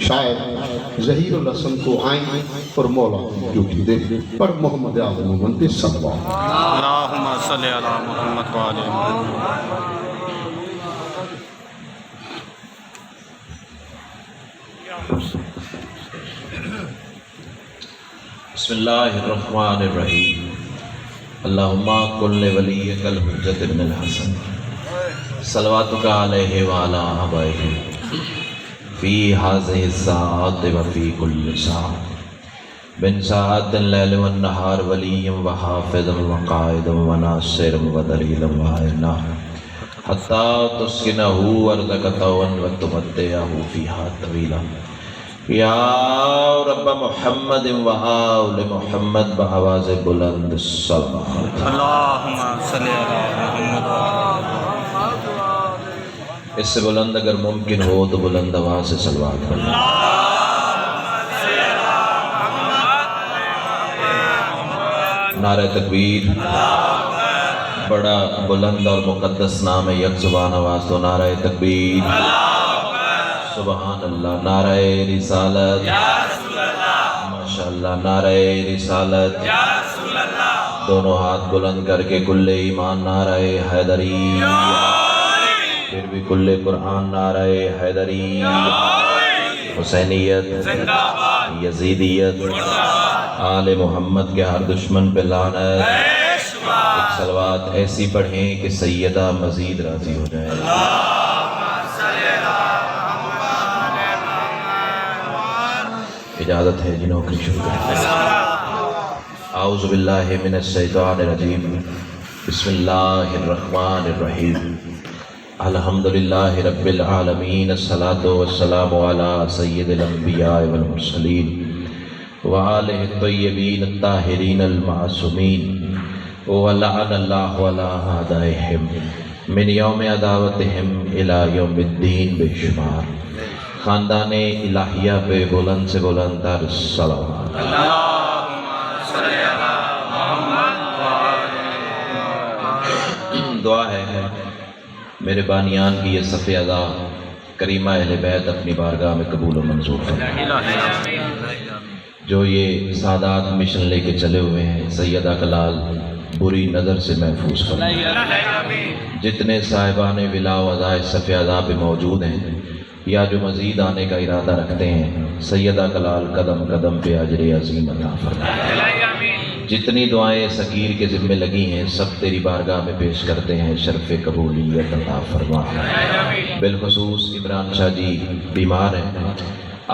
شاید ظہیر الحسن کو آئیں اور مولا جھوٹی دے پر محمد اعظم منتی صلی اللہ اللہم صلی علی محمد و آل محمد۔ بسم اللہ الرحمن الرحیم۔ اللہم کل ولیک الحجۃ ابن الحسن صلواتک علیہ وعلی آبائہ فی ہذہ الساعۃ وفی کل ساعۃ من ساعۃ اللیل والنہار ولیا وحافظا وقائدا وناصرا ودلیلا وعینا حتی تسکنہ ارضک طوعا وتمتعہ فیہا طویلا یا رب محمد و آل محمد بآواز بلند صلوات۔ اللہم صلی علی محمد و آل محمد۔ اس سے بلند اگر ممکن ہو تو بلند آواز سے صلوات پڑھیں۔ نعرہ تکبیر، بڑا بلند اور مقدس نام ہے، یک زبان آواز تو نعرہ تکبیر، سبحان اللہ، نعرہ رسالت، ماشاءاللہ، نعرہ رسالت، دونوں ہاتھ بلند کر کے کل ایمان نعرہ حیدری، پھر بھی کل قرآن نعرہ حیدری، حسینیت، یزیدیت، آل محمد کے ہر دشمن پہ لعنت۔ ایک صلوات ایسی پڑھیں کہ سیدہ مزید راضی ہو جائے۔ اجازت ہے جنہوں کی شروع کریں۔ اعوذ باللہ من الشیطان الرجیم، بسم اللہ الرحمن الرحیم۔ الحمدللہ رب العالمین، الصلاة والسلام علی سید الانبیاء والمرسلین وآلہ الطیبین الطاہرین المعصومین، ولعن اللہ علی اعدائہم من یوم عداوتہم الی یوم الدین بے شمار۔ خاندان الہیہ پہ بلند سے بلند تر صلوات۔ دعا ہے میرے بانیان کی یہ صف ادا کریمہ اہل بیت اپنی بارگاہ میں قبول و منظور فرمائے۔ جو یہ سادات مشن لے کے چلے ہوئے ہیں، سیدہ کلال بری نظر سے محفوظ فرمائے۔ جتنے صاحبان ولا و عزائے صف ادا پہ موجود ہیں یا جو مزید آنے کا ارادہ رکھتے ہیں، سیدہ کلال قدم قدم پہ اجر عظیم عطا فرمائے۔ جتنی دعائیں سکیر کے ذمے لگی ہیں سب تیری بارگاہ میں پیش کرتے ہیں، شرف قبولیت عطا فرما۔ بالخصوص عمران شاہ جی بیمار ہیں،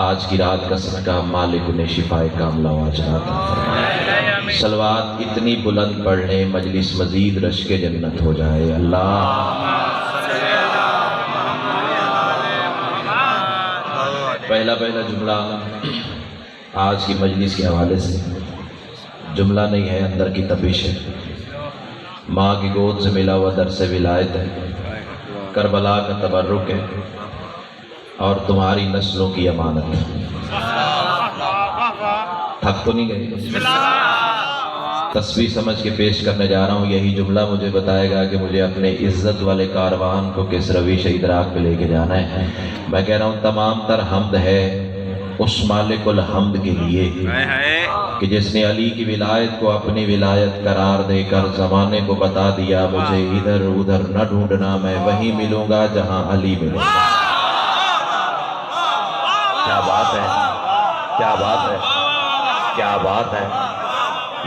آج کی رات کا صدقہ مالک انہیں شفاء کاملہ واجبہ عطا فرما۔ صلوات اتنی بلند پڑھنے مجلس مزید رشک جنت ہو جائے۔ اللہ پہلا جملہ آج کی مجلس کے حوالے سے جملہ نہیں ہے، اندر کی تپش ہے۔ ماں کی گود سے ملا ہوا درس ولایت ہے، کربلا کا تبرک ہے اور تمہاری نسلوں کی امانت ہے۔ تھک تو نہیں گئے؟ تصویر سمجھ کے پیش کرنے جا رہا ہوں۔ یہی جملہ مجھے بتائے گا کہ مجھے اپنے عزت والے کاروان کو کس رویش ادراک پہ لے کے جانا ہے۔ میں کہہ رہا ہوں تمام تر حمد ہے اس مالک الحمد کے لیے کہ جس نے علی کی ولایت کو اپنی ولایت قرار دے کر زمانے کو بتا دیا مجھے ادھر ادھر نہ ڈھونڈنا، میں وہیں ملوں گا جہاں علی ملوں گا۔ کیا بات ہے، کیا بات ہے، کیا بات ہے،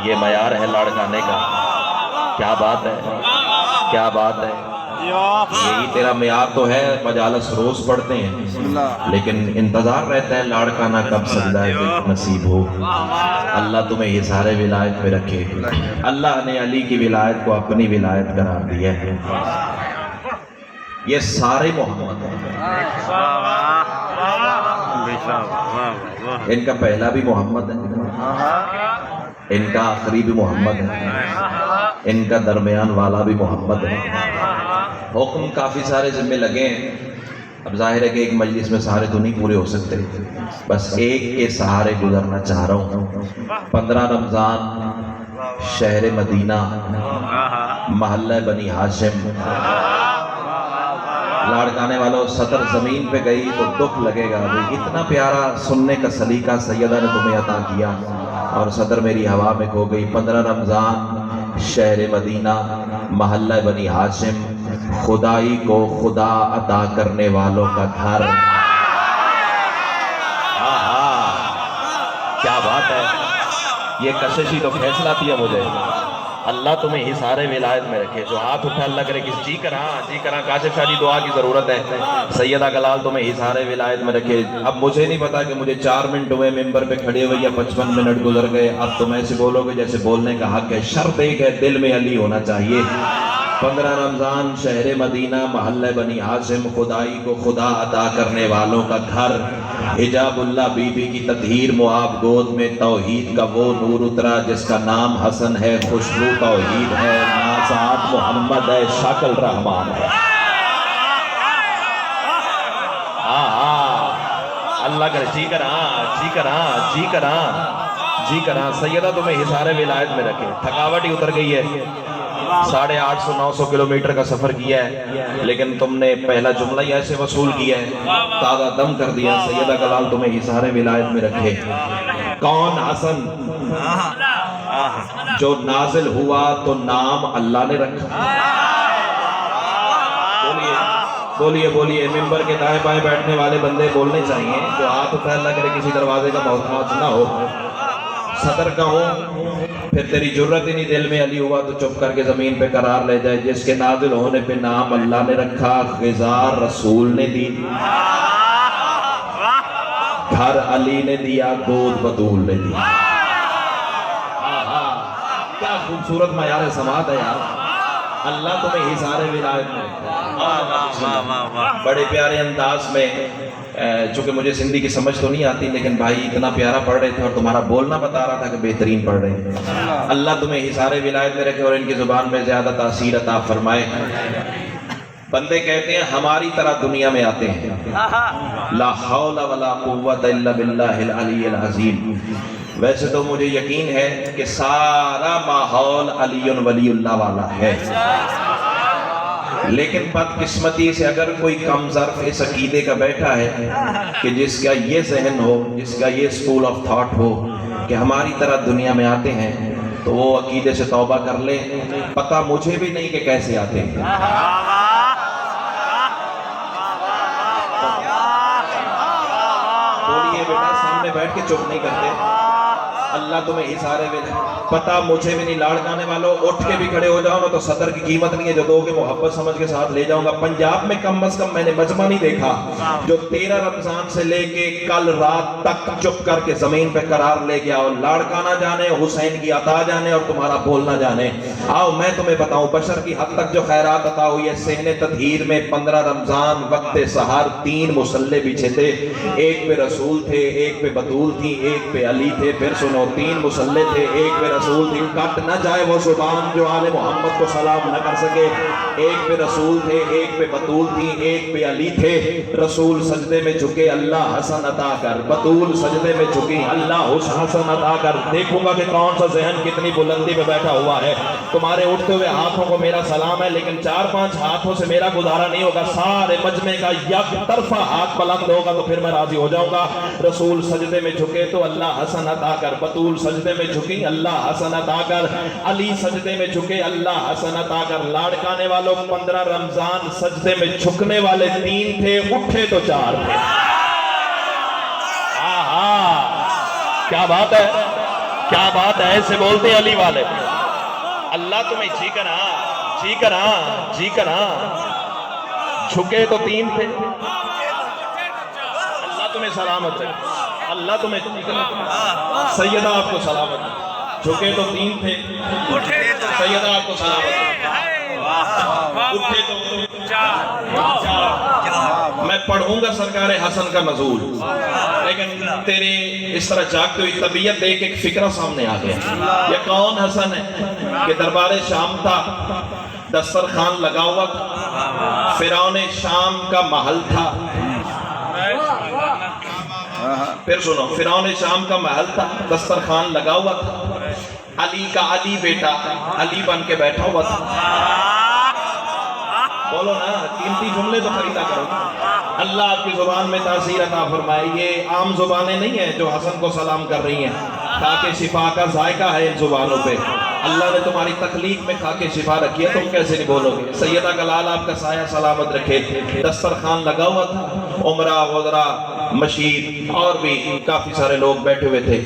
یہ معیار ہے لاڑکانے کا۔ کیا بات ہے، کیا بات ہے، یہی تیرا معیار تو ہے۔ مجالس روز پڑھتے ہیں لیکن انتظار رہتا ہے لاڑکانہ کب سجدہ نصیب ہو۔ اللہ تمہیں اظہار ولایت میں رکھے۔ اللہ نے علی کی ولایت کو اپنی ولایت قرار دیا ہے۔ یہ سارے محمد ہیں، ان کا پہلا بھی محمد ہے، ان کا آخری بھی محمد ہے، ان کا درمیان والا بھی محمد ہے۔ حکم کافی سارے ذمے لگے ہیں، اب ظاہر ہے کہ ایک مجلس میں سارے تو نہیں پورے ہو سکتے، بس ایک کے سہارے گزرنا چاہ رہا ہوں۔ 15 رمضان شہر مدینہ محلہ بنی ہاشم لاڑکانے والوں صدر زمین پہ گئی تو دکھ لگے گا بھئی اتنا پیارا سننے کا سلیقہ سیدہ نے تمہیں عطا کیا اور صدر میری ہوا میں کھو گئی 15 رمضان شہر مدینہ محلہ بنی ہاشم خدائی کو خدا عطا کرنے والوں کا گھر کیا بات ہے یہ کشش ہی تو کھینچ لاتی ہے مجھے اللہ تمہیں ہی سارے ولایت میں رکھے جو ہاتھ اٹھا اللہ کرے کسی جی کراں کاشف شاہ جی دعا کی ضرورت ہے سیدہ کلال تمہیں ہی سارے ولایت میں رکھے اب مجھے نہیں پتا کہ مجھے 4 منٹ ہوئے ممبر پہ کھڑے ہوئے یا 55 منٹ گزر گئے اب تم ایسے بولو گے جیسے بولنے کا حق ہے شرط ایک ہے دل میں علی ہونا چاہیے 15 رمضان شہر مدینہ محلہ بنی ہاشم خدائی کو خدا عطا کرنے والوں کا گھر حجاب اللہ بی بی کی تطہیر معاب گود میں توحید کا وہ نور اترا جس کا نام حسن ہے خوشبو توحید ہے نازات محمد ہے شکل رحمان ہے اللہ کر جی کراں سیدہ تمہیں حصار ولایت میں رکھے تھکاوٹ ہی اتر گئی ہے 850-900 کلومیٹر کا سفر کیا ہے لیکن تم نے پہلا جملہ ہی ایسے وصول کیا ہے تازہ دم کر دیا سیدہ کلال تمہیں حصار ولایت میں رکھے کون حسن جو نازل ہوا تو نام اللہ نے رکھا بولیے ممبر کے دائیں بائیں بیٹھنے والے بندے بولنے چاہیے جو ہاتھ اٹھا اللہ کرے کسی دروازے کا محتاج نہ ہو صدر کا ہوں پھر تیری جرت ہی نہیں دل میں علی ہوا تو چپ کر کے زمین پہ قرار لے جائے جس کے نازل ہونے پہ نام اللہ نے رکھا غزار رسول نے دی گھر علی نے دیا گود بطول نے دی کیا خوبصورت معیار سماعت ہے یار اللہ تمہیں حصار ولایت میں بڑے پیارے انداز میں چونکہ مجھے سندھی کی سمجھ تو نہیں آتی لیکن بھائی اتنا پیارا پڑھ رہے تھے اور تمہارا بولنا بتا رہا تھا کہ بہترین پڑھ رہے ہیں اللہ تمہیں حصار ولایت میں رکھے اور ان کی زبان میں زیادہ تاثیر عطا فرمائے بندے کہتے ہیں ہماری طرح دنیا میں آتے ہیں لا حول ولا قوت الا باللہ العلی العظیم ویسے تو مجھے یقین ہے کہ سارا ماحول علی ولی اللہ والا ہے لیکن بدقسمتی سے اگر کوئی کم ظرف اس عقیدے کا بیٹھا ہے کہ جس کا یہ ذہن ہو جس کا یہ اسکول آف تھاٹ ہو کہ ہماری طرح دنیا میں آتے ہیں تو وہ عقیدے سے توبہ کر لے پتہ مجھے بھی نہیں کہ کیسے آتے ہیں بولیے بیٹا سامنے بیٹھ کے چپ نہیں کرتے اللہ تمہیں حصار ولایت پتہ مجھے بھی نہیں لاڑکانے والوں اٹھ کے بھی کھڑے ہو جاؤ نا تو صدر کی قیمت نہیں ہے جو دو کہ محبت سمجھ کے ساتھ لے جاؤں گا پنجاب میں کم از کم میں نے مجمع نہیں دیکھا جو 13 رمضان سے لے کے کل رات تک چپ کر کے زمین پہ قرار لے گیا اور لاڑکانا جانے حسین کی عطا جانے اور تمہارا بولنا جانے آؤ میں تمہیں بتاؤں بشر کی حد تک جو خیرات عطا ہوئی ہے صحن تطہیر میں 15 رمضان وقت سحر 3 مصلے بچھے تھے ایک پہ رسول تھے ایک پہ بطول تھی ایک پہ علی تھے پھر سنو 3 مصلے تھے ایک پہ رسول تھی کٹ نہ جائے وہ زبان جو آل محمد کو سلام نہ کر سکے ایک پہ رسول تھے ایک پہ بطول تھی ایک پہ علی تھے رسول سجدے میں جھکے اللہ حسن عطا کر بطول سجدے میں جھکی اللہ حسن عطا کر دیکھوں گا کہ کون سا ذہن کتنی بلندی پہ بیٹھا ہوا ہے تمہارے اٹھتے ہوئے ہاتھوں کو میرا سلام ہے لیکن 4-5 ہاتھوں سے میرا گزارا نہیں ہوگا سارے مجمع کا یک طرفہ ہاتھ بلند ہوگا تو پھر میں راضی ہو جاؤں گا رسول سجدے میں جھکے تو اللہ حسن عطا کر بطول سجدے میں جھکی اللہ حسن عطا کر علی سجدے میں جھکے اللہ حسن عطا کر لاڑکانے والوں 15 رمضان سجدے میں جھکنے والے 3 تھے اٹھے تو 4 تھے کیا بات ہے ایسے بولتے علی والے اللہ تمہیں جی کراں جھکے تو 3 تھے اللہ تمہیں سلامت رکھے اللہ تمہیں سیدہ آپ کو سلامت جھکے تو 3 تھے سیدہ آپ کو سلامت اٹھے تو 4 میں پڑھوں گا سرکار حسن کا نزول لیکن تیرے اس طرح جاگتے ہوئی طبیعت دیکھ ایک فکرہ سامنے آ گیا یہ کون حسن ہے کہ دربار شام تھا دسترخوان لگا ہوا تھا فرعون شام کا محل تھا پھر سنو فرعون شام کا محل تھا دسترخوان لگا ہوا تھا علی کا علی بیٹا علی بن کے بیٹھا ہوا تھا بولو نا 3 سلامتی جملے تو خریدا کرو. اللہ آپ کی زبان میں تاثیر عطا فرمائے. یہ عام زبانیں نہیں ہیں جو حسن کو سلام کر رہی ہیں. خاک شفا کا ذائقہ ہے ان زبانوں پہ. اللہ نے تمہاری تخلیق میں خاک شفا رکھی ہے, تم کیسے نہیں بولو گے. سیدہ کلال آپ کا سایہ سلامت رکھے. دسترخوان لگا ہوا تھا, عمرہ وزراء مشیر اور بھی کافی سارے لوگ بیٹھے ہوئے تھے.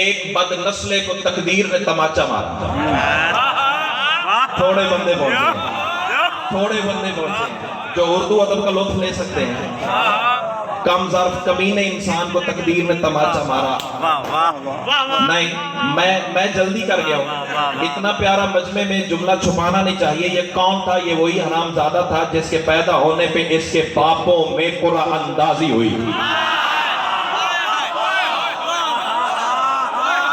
ایک بد نسلے کو تقدیر نے تماچا مارا. تھوڑے بندے پہنچے جو اردو ادب کا لطف لے سکتے ہیں. کم ظرف کمینے انسان کو تقدیر میں تماچا مارا. نہیں, میں جلدی کر گیا ہوں. اتنا پیارا مجمع میں جملہ چھپانا نہیں چاہیے. یہ کون تھا؟ یہ وہی حرامزادہ تھا جس کے پیدا ہونے پہ اس کے باپوں میں قرآن اندازی ہوئی.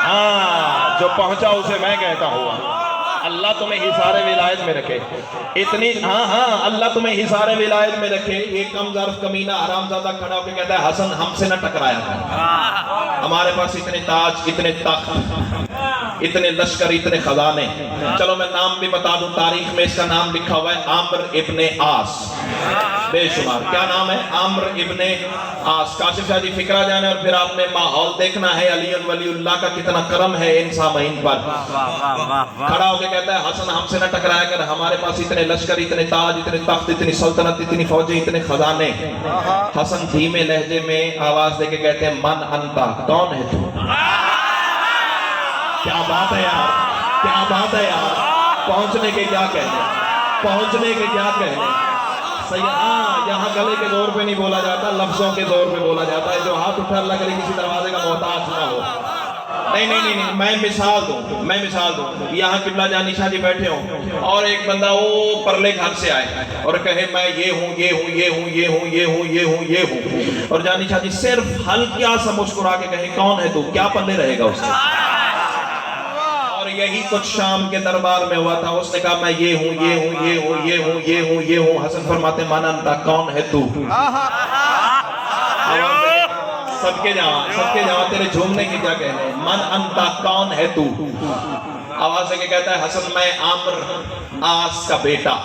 ہاں, جو پہنچا اسے میں کہتا ہوں اللہ تمہیں حصار ولایت میں رکھے. اتنی ہاں اللہ تمہیں حصار ولایت میں رکھے. ایک کم ظرف کمینہ حرامزادہ کھڑا ہو کے کہتا ہے حسن ہم سے نہ ٹکرایا تھا, ہمارے پاس اتنے تاج, اتنے تخت, اتنے لشکر, اتنے خزانے. چلو میں نام بھی بتا دوں, تاریخ میں اس کا نام لکھا ہوا ہے عامر ابن عاص. بے شمار. کیا نام ہے؟ عامر ابن عاص. کاشف شاہ جی فکرہ جانے اور پھر آپ نے ماحول دیکھنا ہے علی ولی اللہ کا کتنا کرم ہے ان سامعین پر. کھڑا ہو کے کہتا ہے حسن ہم سے نہ ٹکرایا کر, ہمارے پاس اتنے لشکر, اتنے تاج, اتنے تخت, اتنی سلطنت, اتنی فوجیں, اتنے خزانے. حسن دھیمے لہجے میں آواز دے کے کہتے ہیں من انتا, کون ہے تو؟ کیا بات ہے یار, کیا بات ہے یار. پہنچنے کے کیا کہنے, پہنچنے کے کیا کہنے. ہاں, یہاں گلے کے زور پہ نہیں بولا جاتا, لفظوں کے زور پہ بولا جاتا ہے. جو ہاتھ اٹھا اللہ کرے کسی دروازے کا محتاج نہ ہو. نہیں, میں مثال دوں. یہاں قبلہ جانی شاہ جی بیٹھے ہوں اور ایک بندہ وہ پرلے گھر سے آئے اور کہے میں یہ ہوں. اور جانی شاہ جی صرف ہلکا سا مسکرا کے کہے کون ہے تو, کیا پلے رہے گا اس کے. اور یہی کچھ شام کے دربار میں ہوا تھا. اس نے کہا میں یہ ہوں. حسن فرماتے من انتا, کون ہے تو. سب کے جہاں تیرے جھومنے کی کیا کہنے. من انتا, کون ہے تو. آواز سے کہتا ہے حسن میں عامر عاص کا بیٹا.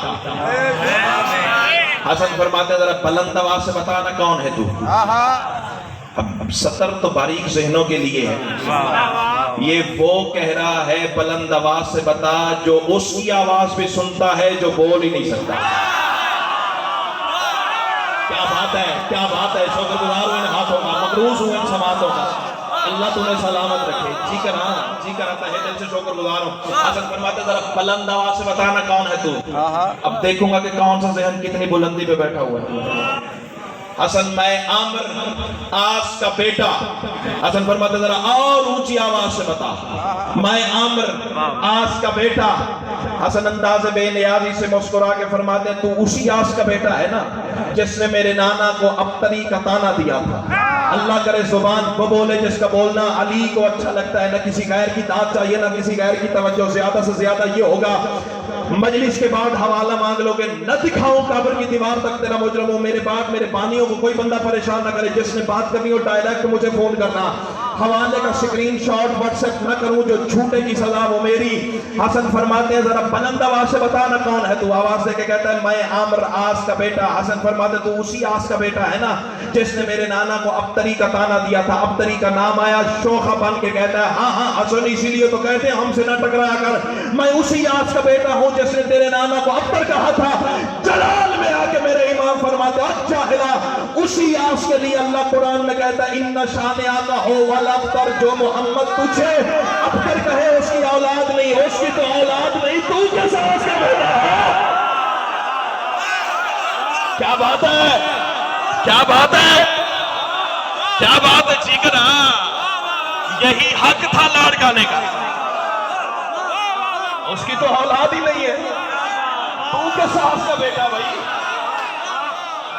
حسن فرماتے ہیں ذرا بلند آواز سے بتانا کون ہے تو. اب سطر تو باریک ذہنوں کے لیے ہے. یہ وہ کہہ رہا ہے بلند آواز سے بتا جو اس کی آواز بھی سنتا ہے جو بول ہی نہیں سکتا. کیا بات ہے. شکر گزار ہوئے ہاتھوں کا, مقروض ہوئے سماعتوں کا. اللہ تمہیں سلامت رکھے. جی کراتا ہے دل سے شکر گزار ہوں. حسن فرماتے ذرا بلند آواز سے بتانا کون ہے تو. اب دیکھوں گا کہ کون سا ذہن کتنی بلندی پہ بیٹھا ہوا ہے. حسن میں عامر عاص کا بیٹا. حسن فرماتے ذرا اور اونچی آواز سے بتا میں عامر عاص کا بیٹا. حسن انداز بے نیازی سے مسکرا کے فرماتے ہیں تو اسی عاص کا بیٹا ہے نا جس نے میرے نانا کو ابتری کا تانا دیا تھا. اللہ کرے زبان وہ بولے جس کا بولنا علی کو اچھا لگتا ہے. نہ کسی غیر کی داد چاہیے, نہ کسی غیر کی توجہ. زیادہ سے زیادہ یہ ہوگا مجلس کے بعد حوالہ مانگ لو گے, نہ دکھاؤں قبر کی دیوار تک تیرا مجرم ہوں. میرے بعد میرے بانیوں کو کوئی بندہ پریشان نہ کرے. جس نے بات کرنی ہو ڈائریکٹ مجھے فون کرنا. حوالے کا سکرین شاٹ واٹس ایپ نہ کروں, جو چھوٹے کی سزا وہ میری. حسن فرماتے ہیں ذرا بلند آواز سے بتانا کون ہے تو. آواز دے کے کہتا ہے میں عامر عاص کا بیٹا. حسن فرماتے تو اسی عاص کا بیٹا ہے نا جس نے میرے نانا کو ابتری کا تانا دیا تھا. ابتری کا نام آیا, شوخہ بن کے کہتا ہے ہاں حسن اسی لیے تو کہتے ہیں ہم سے نہ ٹکرایا کر. میں اسی عاص کا بیٹا ہوں جس نے تیرے نانا کو ابتر کہا تھا. جلال میں آ کے میرے امام فرماتے اچھا ہلا. اسی عاص کے لیے اللہ قرآن میں کہتا ہے ان شانئک هو الابتر. جو محمد تجھے ابتر کہے اس کی اولاد نہیں, اس کی تو اولاد نہیں, تو کس عاص کا بیٹا ہے. کیا بات ہے, کیا بات ہے, کیا بات ہے. جیگر یہی حق تھا لاڑ گانے کا. اس کی تو اولاد ہی نہیں ہے, تو کس عاص کا بیٹا بھائی.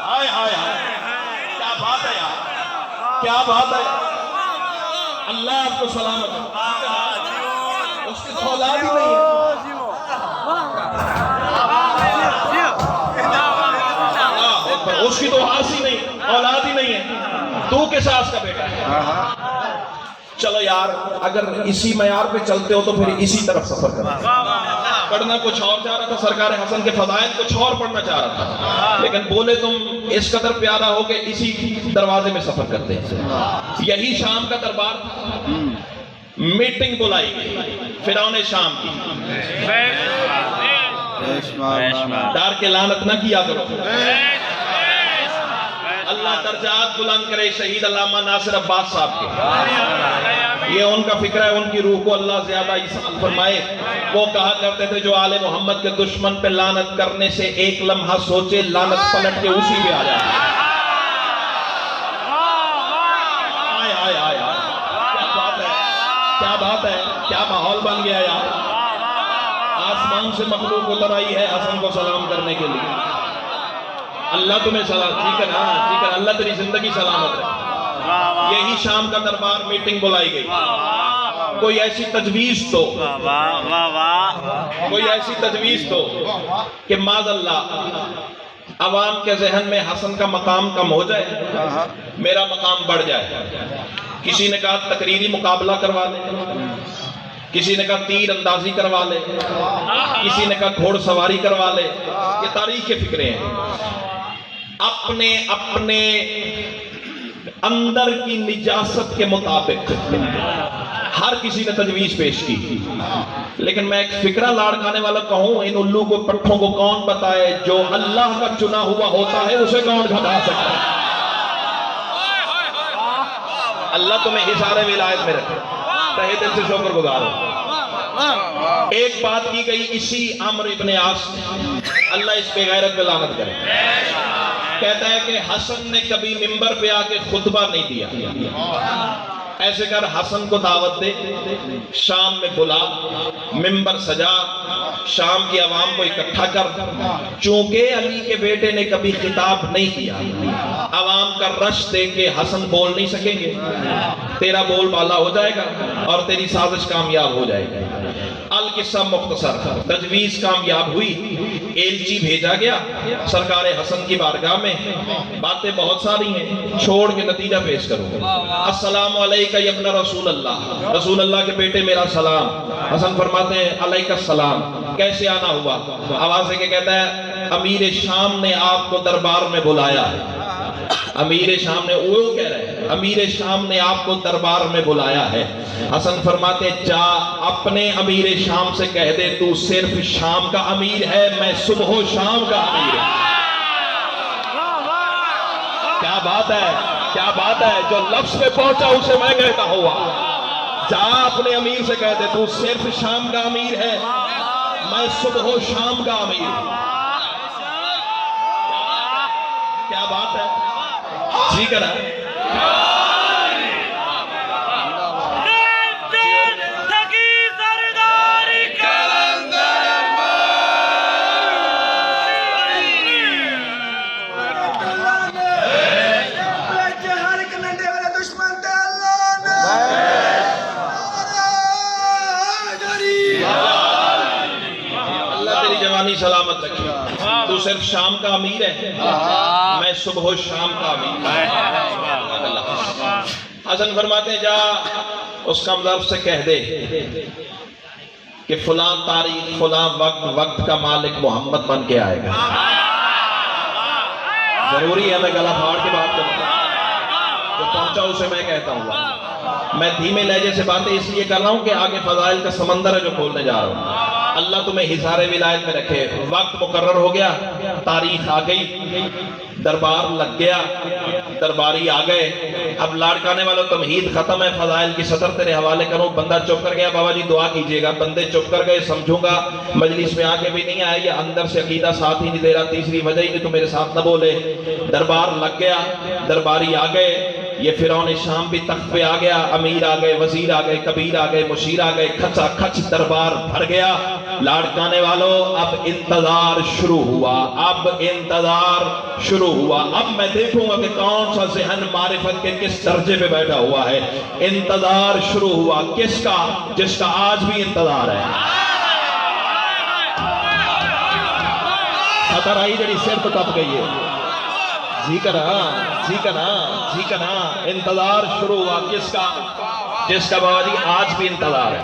ہائے کیا بات ہے یار, کیا بات ہے. اللہ آپ کو سلامت ہے. اس کی تو اولاد ہی نہیں ہے. اس کی تو عاص ہی نہیں, اولاد ہی نہیں ہے, تو کس عاص کا بیٹا ہے. چلو یار اگر اسی معیار پہ چلتے ہو تو پھر اسی طرف سفر کرنا. پڑھنا کچھ اور چاہ رہا تھا، سرکار حسن کے فضائل کچھ اور پڑھنا چاہ رہا تھا، لیکن بولے تم اس قدر پیارا ہو کہ اسی دروازے میں سفر کرتے ہیں۔ یہی شام کا دربار تھا، میٹنگ بلائی گئی فرعون شام کی، ڈار کے لعنت نہ کیا کرو۔ اللہ درجات بلند کرے شہید علامہ ناصر عباس صاحب کے، یہ ان کا فکر ہے، ان کی روح کو اللہ زیادہ عزت فرمائے۔ وہ کہا کرتے تھے جو آل محمد کے دشمن پہ لعنت کرنے سے ایک لمحہ سوچے، لعنت پلٹ کے اسی پہ آ جائے۔ کیا بات ہے، کیا ماحول بن گیا یار۔ آسمان سے مخلوق اتر آئی ہے حسن کو سلام کرنے کے لیے۔ اللہ تمہیں سلام، ٹھیک ہے نا، ٹھیک ہے، اللہ تیری زندگی سلامت رہے۔ یہی شام کا دربار میٹنگ بلائی گئی، کوئی ایسی تجویز تو، کوئی ایسی تجویز تو کہ معاذ اللہ عوام کے ذہن میں حسن کا مقام کم ہو جائے، میرا مقام بڑھ جائے۔ کسی نے کہا تقریری مقابلہ کروا لے، کسی نے کہا تیر اندازی کروا لے، کسی نے کہا گھوڑ سواری کروا لے۔ یہ تاریخ کے فکرے ہیں، اپنے اپنے اندر کی نجاست کے مطابق ہر کسی نے تجویز پیش کی۔ لیکن میں ایک فکرہ لاڑ کھانے والا کہوں، ان الو کو پٹھوں کو کون بتائے، جو اللہ کا چنا ہوا ہوتا ہے اسے کون گھٹا سکتا ہے۔ اللہ تمہیں حصار ولایت میں رکھے، تہہ دل سے شکر گزار ہو۔ ایک بات کی گئی اسی عمرو ابن عاص، اللہ اس پہ غیرت پہ لعنت کرے، کہتا ہے کہ حسن نے کبھی ممبر پہ آ کے خطبہ نہیں دیا۔ ایسے کر حسن کو دعوت دے، شام میں بلا، ممبر سجا، شام کی عوام کو اکٹھا کر۔ چونکہ علی کے بیٹے نے کبھی خطاب نہیں کیا، عوام کا رش دیکھ کے حسن بول نہیں سکیں گے، تیرا بول بالا ہو جائے گا اور تیری سازش کامیاب ہو جائے گی۔ القصہ مختصر، تجویز کامیاب ہوئی، ایلچی بھیجا گیا سرکار حسن کی بارگاہ میں۔ باتیں بہت ساری ہیں، چھوڑ کے نتیجہ پیش کروں۔ السلام علیکہ یا ابن رسول اللہ، رسول اللہ کے بیٹے میرا سلام۔ حسن فرماتے ہیں علیکہ السلام، کیسے آنا ہوا؟ آواز ہے کہ کہتا ہے امیر شام نے آپ کو دربار میں بلایا ہے۔ امیر شام نے، وہ کہہ رہے ہیں امیر شام نے آپ کو دربار میں بلایا ہے۔ حسن فرماتے جا اپنے امیر شام سے کہہ دے تو صرف شام کا امیر ہے، میں صبح و شام کا امیر ہوں۔ کیا بات ہے، کیا بات ہے، جو لفظ پہ پہنچا اسے میں کہتا ہوا۔ جا اپنے امیر سے کہہ دے تو صرف شام کا امیر ہے، میں صبح و شام کا امیر ہوں۔ کیا بات ہے، ٹھیک ہے نا؟ سلامت رکھے، تو صرف شام کا امیر ہے، میں صبح و شام کا امیر ہوں۔ حسن فرماتے ہیں جا اس کمزور سے کہہ دے کہ فلاں تاریخ فلاں وقت کا مالک محمد بن کے آئے گا۔ ضروری ہے میں گلا پھاڑ کے بات کروں، جو پہنچا اسے میں کہتا ہوں۔ میں دھیمے لہجے سے باتیں اس لیے کر رہا ہوں کہ آگے فضائل کا سمندر ہے جو کھولنے جا رہا ہوں۔ اللہ تمہیں حصار ولایت میں رکھے۔ وقت مقرر ہو گیا، تاریخ آ گئی، دربار لگ گیا، درباری آ گئے۔ اب لاڑکانے والا تمہید ختم ہے، فضائل کی سطر تیرے حوالے کروں۔ بندہ چپ کر گیا، بابا جی دعا کیجئے گا۔ بندے چپ کر گئے، سمجھوں گا مجلس میں آگے بھی نہیں آئے، یہ اندر سے عقیدہ ساتھ ہی نہیں دے رہا، تیسری وجہ ہی نہیں تو میرے ساتھ نہ بولے۔ دربار لگ گیا، درباری آ گئے، یہ فرعون شام بھی تخت پہ آ گیا، امیر آ گئے، وزیر آ گئے، کبیر آ گئے، مشیر آ گئے، کھچا کھچ دربار بھر گیا۔ لاڑکانے والوں اب انتظار شروع ہوا، اب انتظار شروع ہوا۔ اب میں دیکھوں گا کہ کون سا ذہن معرفت کے کس درجے پہ بیٹھا ہوا ہے۔ انتظار شروع ہوا کس کا؟ جس کا آج بھی انتظار ہے۔ خطر آئی جڑی سر تو تپ گئی ہے، جی کنا، جی کنا، جی کنا۔ انتظار شروع ہوا کس کا؟ جس کا بابا جی آج بھی انتظار ہے۔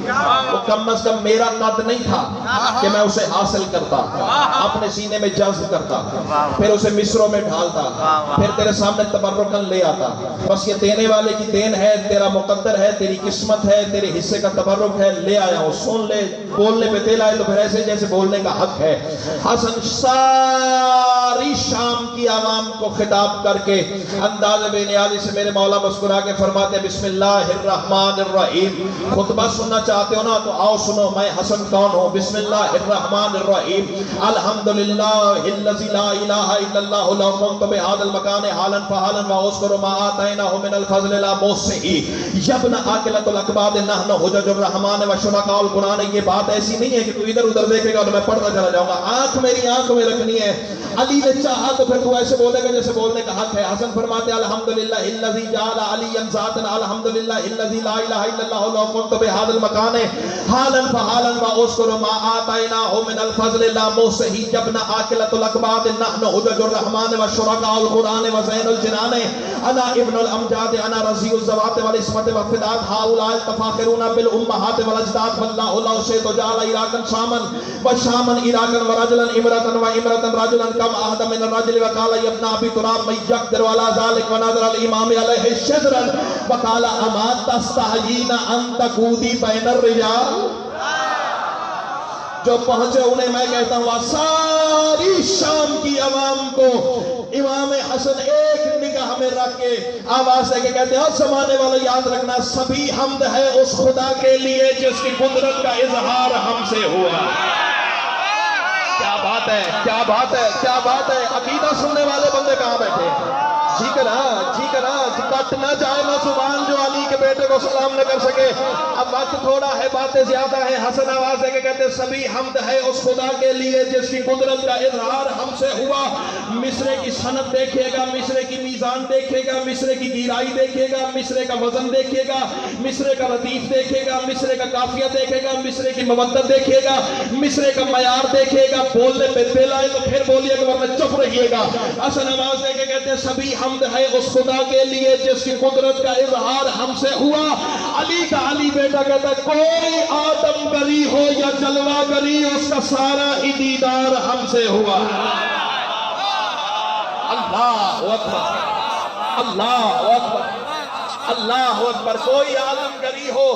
وہ کم از کم میرا قد نہیں تھا کہ میں اسے حاصل کرتا، اپنے سینے میں جذب کرتا، پھر اسے مصروں میں ڈھالتا، پھر تیرے سامنے تبرکن لے آتا۔ بس یہ دینے والے کی دین ہے، تیرا مقدر ہے، تیری قسمت ہے، تیرے حصے کا تبرک ہے، لے آیا ہوں، سن لے۔ بولنے پہ دل آئے تو پھر ایسے جیسے بولنے کا حق ہے۔ حسن ساری شام کی عوام کو خطاب کر کے انداز بے نیازی سے میرے مولا مسکرا کے فرماتے ہیں بسم اللہ الرحمن الرحیم۔ خطبہ سننا چاہتے ہو نا تو آؤ سنو، میں حسن کون ہوں۔ بسم اللہ الرحمن الرحیم۔ الحمدللہ الذی لا الہ الا اللہ لہ قمت بہذا المکان حالا فحالا واذکر ما آتیناہ من الفضل لا محصی یبن عاقلۃ الاکباد نحن حجج الرحمن وشرکاء القرآن۔ یہ بات ایسی نہیں ہے کہ تو ادھر ادھر دیکھے گا اور میں پڑھتا چلا جاؤں گا، آنکھ میری آنکھ میں رکھنی ہے۔ علی نے چاہا تو پھر تو ایسے بولے گا جیسے بولنے کا حق ہے۔ حسن فرماتے الحمدللہ الذی جعل علیا ذاتا، الحمدللہ الذی لا الہ الا اللہ لہ قمت بہذا المکان حالا فحالا واذکر ما آتیناہ من الفضل لا محصی یبن عاقلۃ الاکباد نحن حجج الرحمن وشرکاء القرآن وزین الجنان انا ابن الامجاد انا رضی الزوات والعصمت والفداد هؤلاء التفاخرون بالامہات والاجداد واللہ لا شیط جعل عراقا شاما وشاما عراقا ورجلا امرتا وامرتا رجلا کم احد من الرجل وقال یا ابن ابی تراب من یقدر علی ذلك ونظر الامام علیہ شجرا وقال اما تستحیین ان تقودی بین الرجال۔ جو پہنچے انہیں میں کہتا ہوں ساری شام کی عوام کو امام حسن ایک نگاہ میں رکھ کے آواز ہے کہ کہتے ہیں زمانے والے یاد رکھنا سبھی حمد ہے اس خدا کے لیے جس کی قدرت کا اظہار ہم سے ہوا۔ کیا بات ہے، کیا بات ہے، کیا بات ہے۔ عقیدہ سننے والے بندے کہاں بیٹھے ہیں؟ جی کرا کٹ نہ جائے نہ زبان جو علی کے بیٹے کو سلام نہ کر سکے۔ اب وقت تھوڑا ہے، باتیں زیادہ ہیں۔ حسن آواز ہے کہ کہتے ہیں سبھی حمد ہے اس خدا کے لیے جس کی قدرت کا اظہار ہم سے ہوا۔ مصرے کی صنعت دیکھے گا، مصرے کی میزان دیکھے گا، مصرے کی گہرائی دیکھے گا، مصرے کا وزن دیکھے گا، مصرے کا ردیف دیکھے گا، مصرے کا قافیہ دیکھے گا، مصرے کی مودت دیکھے گا، مصرے کا معیار دیکھے گا۔ بولنے پہ دل آئے تو پھر بولیے گا ورنہ چپ رہیے گا۔ حسن آواز ہے کہ کہتے ہیں سبھی حمد ہے اس خدا کے لیے جس کی قدرت کا اظہار ہم سے ہوا۔ علی کا علی بیٹا کہتا ہے کوئی آدم گری ہو یا جلوہ گری اس کا سارا ہی دیدار ہم سے ہوا۔ اللہ اکبر، اللہ اکبر، اللہ اکبر۔ کوئی آدم گری ہو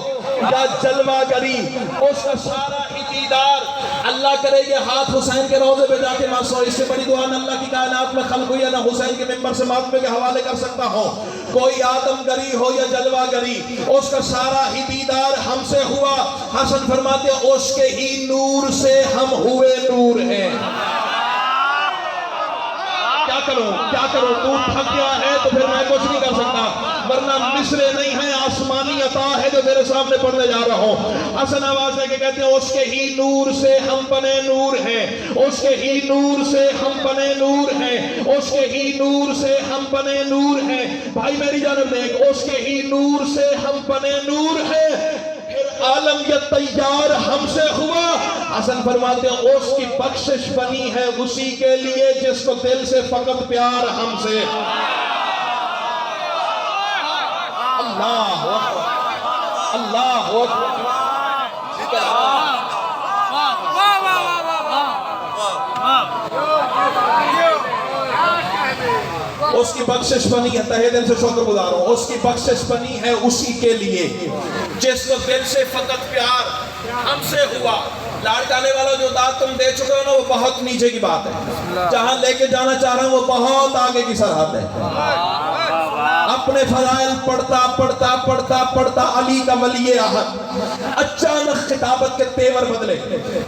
یا جلوہ گری اس کا سارا ہی دیدار۔ اللہ کرے یہ ہاتھ حسین کے روضے پہ جا کے ماسو، اس سے بڑی دعا نہ اللہ کی کائنات میں خلق ہوئی ہے نہ حسین کے ممبر سے ماتمے کے حوالے کر سکتا ہوں۔ کوئی آدم گری ہو یا جلوہ گری اس کا سارا ہی دیدار ہم سے ہوا۔ حسن فرماتے ہیں اس کے ہی نور سے ہم ہوئے نور ہیں۔ کیا کروں تو تھک گیا ہے تو پھر میں کچھ نہیں کر سکتا، ورنہ مصرے نہیں ہیں، آسمانی عطا ہے جو میرے سامنے پڑھنے جا رہا ہوں۔ حسن آواز ہے کہ کہتے ہیں اس کے ہی نور سے ہم بنے نور ہیں، اس کے ہی نور سے ہم بنے نور ہیں، اس کے ہی نور سے ہم بنے نور ہیں۔ بھائی میری جانب دیکھ، اس کے ہی نور سے ہم بنے نور ہیں، پھر عالم یہ تیار ہم سے ہوا۔ حسن فرماتے ہیں اس کی بخشش بنی ہے اسی کے لیے جس کو دل سے فقط پیار ہم سے۔ اللہ اکبر، اللہ اکبر۔ اس کی بخشش بنی ہے، تہہ دل سے شکر گزار ہوں، اس کی بخشش بنی ہے اسی کے لیے جس کو دل سے فقط پیار ہم سے ہوا۔ لاڑ جانے والا جو داد تم دے چکے ہو نا وہ بہت نیچے کی بات ہے، جہاں لے کے جانا چاہ رہا ہوں وہ بہت آگے کی سرحد ہے۔ اپنے فضائل پڑھتا پڑھتا پڑھتا پڑھتا علی کا ولی احد اچانک خطابت کے تیور بدلے۔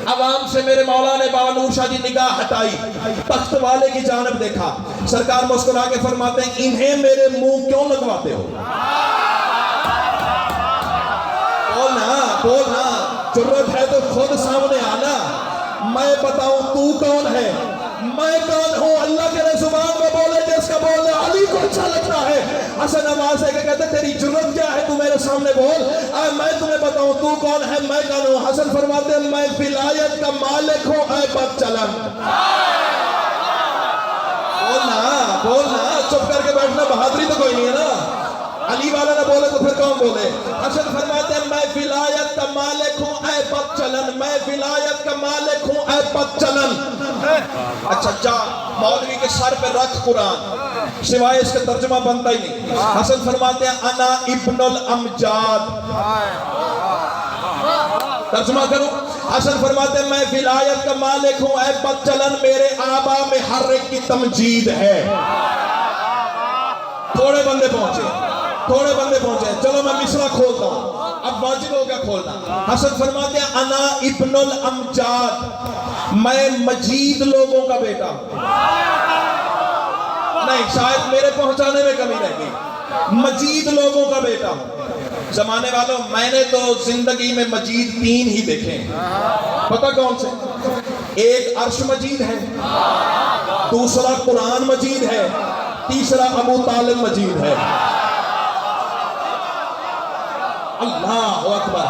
عوام سے میرے مولا نے بابا نور شاہ جی نگاہ ہٹائی، تخت والے کی جانب دیکھا، سرکار مسکرا کے فرماتے ہیں انہیں میرے منہ کیوں لگواتے ہو؟ بولنا ضرورت ہے تو خود سامنے آنا، میں بتاؤں تو کون ہے، میں کون ہوں؟ اللہ کے زبان میں بولے جس کا بولے علی کو اچھا لگتا ہے۔ حسن آواز ہے کہ کہتے تیری جرت کیا ہے، تو میرے سامنے بول، میں تمہیں بتاؤں تو کون ہے، میں کون ہوں؟ حسن فرماتے ہیں میں ولایت کا مالک ہوں اے بد چلن۔ بولنا چپ کر کے بیٹھنا بہادری تو کوئی نہیں ہے نا، علی والا نہ بولے تو پھر کون بولے؟ حسن فرماتے ہیں میں ولایت کا مالک ہوں اے بد چلن، میں ولایت کا مالک ہوں اے بد چلن۔ اچھا جا مولوی کے سر پہ رکھ قرآن، سوائے اس کا ترجمہ بنتا ہی نہیں۔ حسن فرماتے ہیں انا ابن الامجاد، ترجمہ کرو۔ حسن فرماتے ہیں میں ولایت کا مالک ہوں اے بد چلن، میرے آبا میں ہر ایک کی تمجید ہے۔ تھوڑے بندے پہنچے، چلو میں مصرع کھولتا ہوں، اب واجب ہو گیا کھولنا۔ حسن فرماتے ہیں انا ابن الامجاد، میں مجید لوگوں کا بیٹا ہوں۔ نہیں، شاید میرے پہنچانے میں کمی رہ گئی، مجید لوگوں کا بیٹا ہوں۔ زمانے والوں میں نے تو زندگی میں مجید 3 ہی دیکھے ہیں، پتہ کون سے؟ ایک عرش مجید ہے، دوسرا قرآن مجید ہے، تیسرا ابو طالب مجید ہے۔ اللہ اکبر،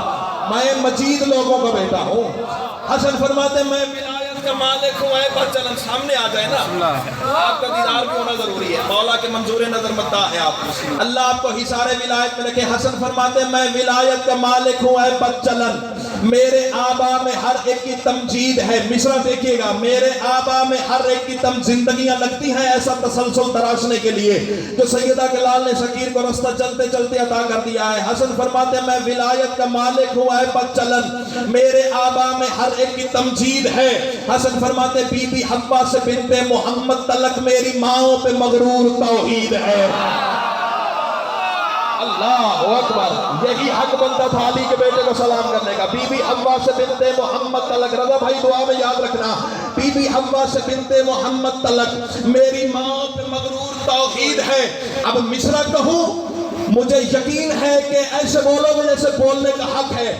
میں مجید لوگوں کا بیٹا ہوں۔ حسن فرماتے ہیں میں ولایت کا مالک ہوں اے بد چلن، سامنے آ جائے نا، آپ کا دیدار بھی ہونا ضروری ہے، مولا کے منظور نظر مداح ہے آپ، اللہ آپ کو حصار ولایت میں رکھے۔ حسن فرماتے ہیں میں ولایت کا مالک ہوں اے بد چلن، میرے آبا میں ہر ایک کی تمجید ہے۔ مصرع دیکھیے گا، میرے آبا میں ہر ایک کی زندگیاں لگتی ہیں ایسا تسلسل تراشنے کے لیے جو سیدہ کلال نے شکیر کو رستہ چلتے چلتے عطا کر دیا ہے۔ حسن فرماتے ہیں میں ولایت کا مالک ہوں اے بد چلن، میرے آبا میں ہر ایک کی تمجید ہے۔ حسن فرماتے ہیں بی بی حوا سے بنت محمد تلک میری ماؤں پہ مغرور توحید ہے۔ اللہ اکبر، یہی حق بنتا تھا علی کے بیٹے کو سلام کرنے کا۔ بی بی حوا سے بنت محمد تلک، رضا بھائی دعا میں یاد رکھنا، بی بی حوا سے بنت محمد تلک میری ماں پہ مغرور توحید ہے۔ اب مصرع کہوں، مجھے یقین ہے کہ ایسے بولو گے جیسے بولنے کا حق ہے۔